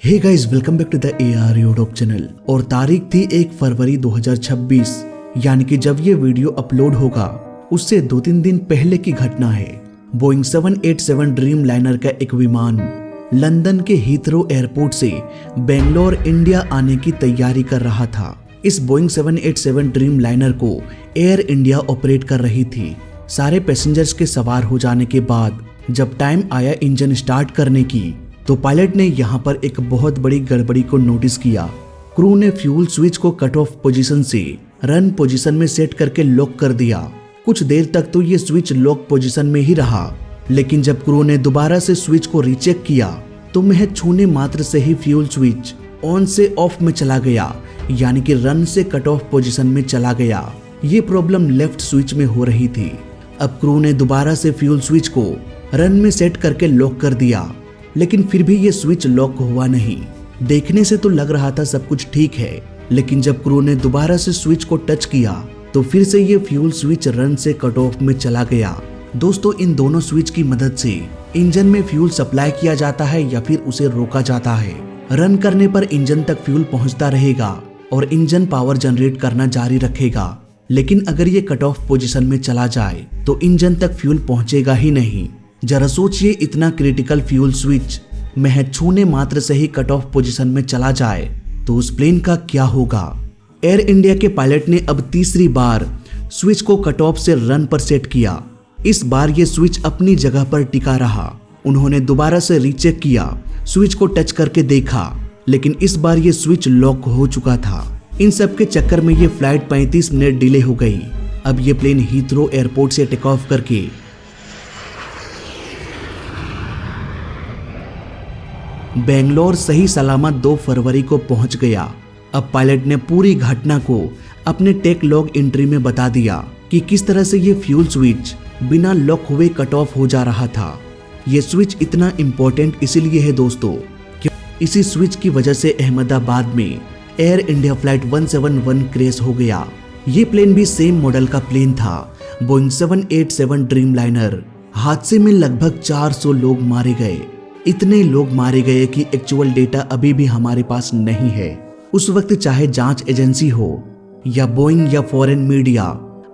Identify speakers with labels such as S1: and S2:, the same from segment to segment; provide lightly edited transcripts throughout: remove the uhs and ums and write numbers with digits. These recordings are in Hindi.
S1: Hey guys, welcome back to the AR YouTube channel. और तारीख थी 1 फरवरी 2026, यानी कि जब ये वीडियो अपलोड होगा उससे 2-3 दिन पहले की घटना है। बोइंग 787 ड्रीम लाइनर का एक विमान लंदन के हीथ्रो एयरपोर्ट से बेंगलोर इंडिया आने की तैयारी कर रहा था। इस बोइंग 787 ड्रीम लाइनर को एयर इंडिया ऑपरेट कर रही थी। सारे पैसेंजर्स के सवार हो जाने के बाद जब टाइम आया इंजन स्टार्ट करने की, तो पायलट ने यहाँ पर एक बहुत बड़ी गड़बड़ी को नोटिस किया। क्रू ने फ्यूल स्विच को कट ऑफ पोजीशन से रन पोजीशन में सेट करके लॉक कर दिया। कुछ देर तक तो ये स्विच लॉक पोजीशन में ही रहा, लेकिन जब क्रू ने दोबारा से स्विच को रीचेक किया तो महज छूने मात्र से ही फ्यूल स्विच ऑन से ऑफ में चला गया, यानी कि रन से कट ऑफ पोजीशन में चला गया। ये प्रॉब्लम लेफ्ट स्विच में हो रही थी। अब क्रू ने दोबारा से फ्यूल स्विच को रन में सेट करके लॉक कर दिया, लेकिन फिर भी ये स्विच लॉक हुआ नहीं। देखने से तो लग रहा था सब कुछ ठीक है, लेकिन जब क्रू ने दोबारा से स्विच को टच किया तो फिर से ये फ्यूल स्विच रन से कट ऑफ में चला गया। दोस्तों, इन दोनों स्विच की मदद से इंजन में फ्यूल सप्लाई किया जाता है या फिर उसे रोका जाता है। रन करने पर इंजन तक फ्यूल पहुंचता रहेगा और इंजन पावर जनरेट करना जारी रखेगा, लेकिन अगर ये कट ऑफ पोजीशन में चला जाए तो इंजन तक फ्यूल पहुंचेगा ही नहीं। जरा सोचिए, इतना क्रिटिकल फ्यूल स्विच महज छूने मात्र से ही कट ऑफ पोजीशन में चला जाए तो उस प्लेन का क्या होगा। एयर इंडिया के पायलट ने अब तीसरी बार स्विच को कट ऑफ से रन पर सेट किया। इस बार ये स्विच अपनी जगह पर टिका रहा। उन्होंने दोबारा से रीचेक किया, स्विच को टच करके देखा, लेकिन इस बार ये स्विच लॉक हो चुका था। इन सब के चक्कर में ये फ्लाइट 35 मिनट डिले हो गई। अब ये प्लेन हीथ्रो एयरपोर्ट से टेक ऑफ करके बेंगलोर सही सलामत 2 फरवरी को पहुंच गया। अब पायलट ने पूरी घटना को अपने टेक लॉग एंट्री में बता दिया कि किस तरह से ये फ्यूल स्विच बिना लॉक हुए कट ऑफ हो जा रहा था। ये स्विच इतना इम्पोर्टेंट इसीलिए है दोस्तों कि इसी स्विच की वजह से अहमदाबाद में एयर इंडिया फ्लाइट 171 क्रैश हो गया। ये प्लेन भी सेम मॉडल का प्लेन था, बोइंग 787 ड्रीम लाइनर। हादसे में लगभग 400 लोग मारे गए। इतने लोग मारे गए कि एक्चुअल डेटा अभी भी हमारे पास नहीं है। उस वक्त चाहे जांच एजेंसी हो या बोइंग या फॉरेन मीडिया,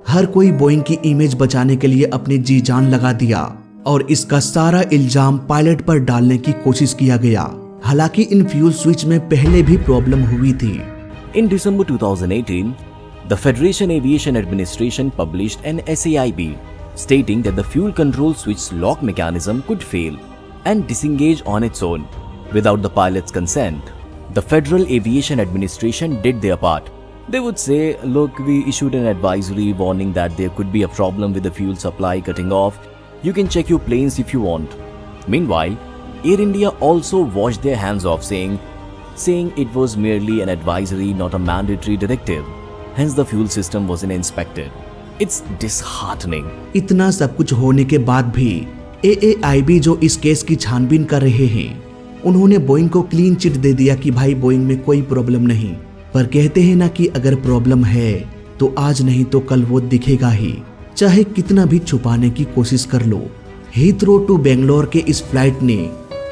S1: हर कोई बोइंग की इमेज बचाने के लिए अपनी जी जान लगा दिया और इसका सारा इल्जाम पायलट पर डालने की कोशिश किया गया। हालांकि इन फ्यूल स्विच में पहले भी प्रॉब्लम हुई थी।
S2: In December 2018, the Federation Aviation Administration published an SAIB stating that the fuel control switch lock mechanism could fail and disengage on its own without the pilot's consent. The Federal Aviation Administration did their part. They would say, look, we issued an advisory warning that there could be a problem with the fuel supply cutting off. You can check your planes if you want. Meanwhile, Air India also washed their hands off, saying it was merely an advisory, not a mandatory directive. Hence the fuel system wasn't inspected. It's disheartening.
S1: इतना सब कुछ होने के बाद भी AAIB जो इस केस की छानबीन कर रहे हैं, उन्होंने बोइंग को क्लीन चिट दे दिया कि भाई बोइंग में कोई प्रॉब्लम नहीं। पर कहते हैं ना कि अगर प्रॉब्लम है तो आज नहीं तो कल वो दिखेगा ही, चाहे कितना भी छुपाने की कोशिश कर लो। हीथ्रो टू बेंगलोर के इस फ्लाइट ने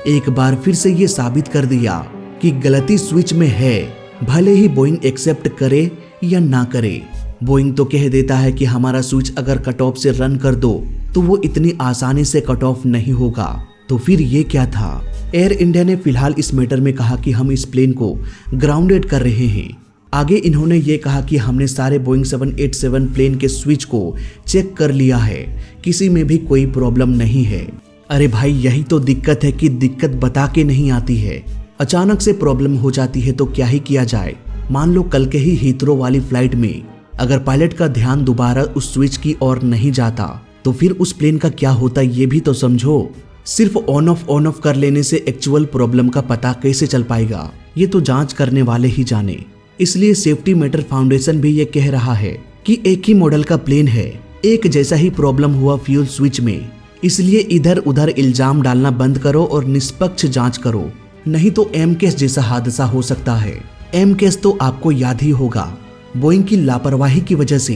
S1: एक बार फिर से ये साबित कर दिया कि गलती स्विच में है, भले ही बोइंग एक्सेप्ट करे या ना करे। बोइंग तो कह देता है कि हमारा स्विच अगर कट ऑफ से रन कर दो तो वो इतनी आसानी से कट ऑफ नहीं होगा। तो फिर ये क्या था? एयर इंडिया ने फिलहाल इस मैटर में कहा कि हम इस प्लेन को ग्राउंडेड कर रहे हैं। आगे इन्होंने ये कहा कि हमने सारे बोइंग 787 प्लेन के स्विच को चेक कर लिया है, किसी में भी कोई प्रॉब्लम नहीं है। अरे भाई, यही तो दिक्कत है कि दिक्कत बता के नहीं आती है। अचानक से प्रॉब्लम हो जाती है तो क्या ही किया जाए। मान लो कल के ही हीथ्रो वाली फ्लाइट में अगर पायलट का ध्यान दोबारा उस स्विच की ओर नहीं जाता तो फिर उस प्लेन का क्या होता, ये भी तो समझो। सिर्फ ऑन ऑफ कर लेने से एक्चुअल प्रॉब्लम का पता कैसे चल पाएगा, ये तो जांच करने वाले ही जाने। इसलिए सेफ्टी मैटर फाउंडेशन भी ये कह रहा है कि एक ही मॉडल का प्लेन है, एक जैसा ही प्रॉब्लम हुआ फ्यूल स्विच में, इसलिए इधर उधर इल्जाम डालना बंद करो और निष्पक्ष जांच करो, नहीं तो एम केस जैसा हादसा हो सकता है। एम केस तो आपको याद ही होगा, बोइंग की लापरवाही की वजह से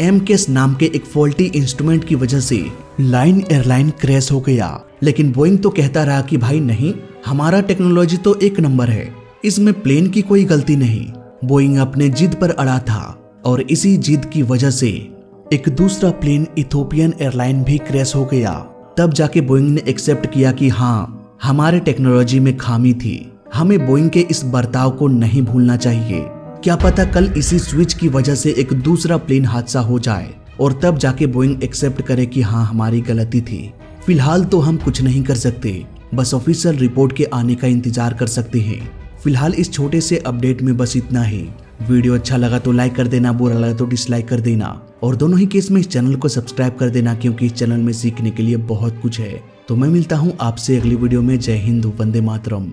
S1: एम केस नाम के एक फॉल्टी इंस्ट्रूमेंट की वजह से लाइन एयरलाइन क्रैश हो गया। लेकिन बोइंग तो कहता रहा कि भाई नहीं, हमारा टेक्नोलॉजी तो एक नंबर है, इसमें प्लेन की कोई गलती नहीं। बोइंग अपने जिद पर अड़ा था और इसी जिद की वजह से एक दूसरा प्लेन इथोपियन एयरलाइन भी क्रैश हो गया। तब जाके बोइंग ने एक्सेप्ट किया कि हाँ, हमारे टेक्नोलॉजी में खामी थी, हमें बोइंग के इस बर्ताव को नहीं भूलना चाहिए। क्या पता कल इसी स्विच की वजह से एक दूसरा प्लेन हादसा हो जाए और तब जाके बोइंग एक्सेप्ट करे कि हाँ, हमारी गलती थी। फिलहाल तो हम कुछ नहीं कर सकते, बस ऑफिशियल रिपोर्ट के आने का इंतजार कर सकते हैं। फिलहाल इस छोटे से अपडेट में बस इतना ही। वीडियो अच्छा लगा तो लाइक कर देना, बुरा लगा तो डिसलाइक कर देना और दोनों ही केस में इस चैनल को सब्सक्राइब कर देना, क्योंकि इस चैनल में सीखने के लिए बहुत कुछ है। तो मैं मिलता हूँ आपसे अगली वीडियो में। जय हिंद, वंदे मातरम।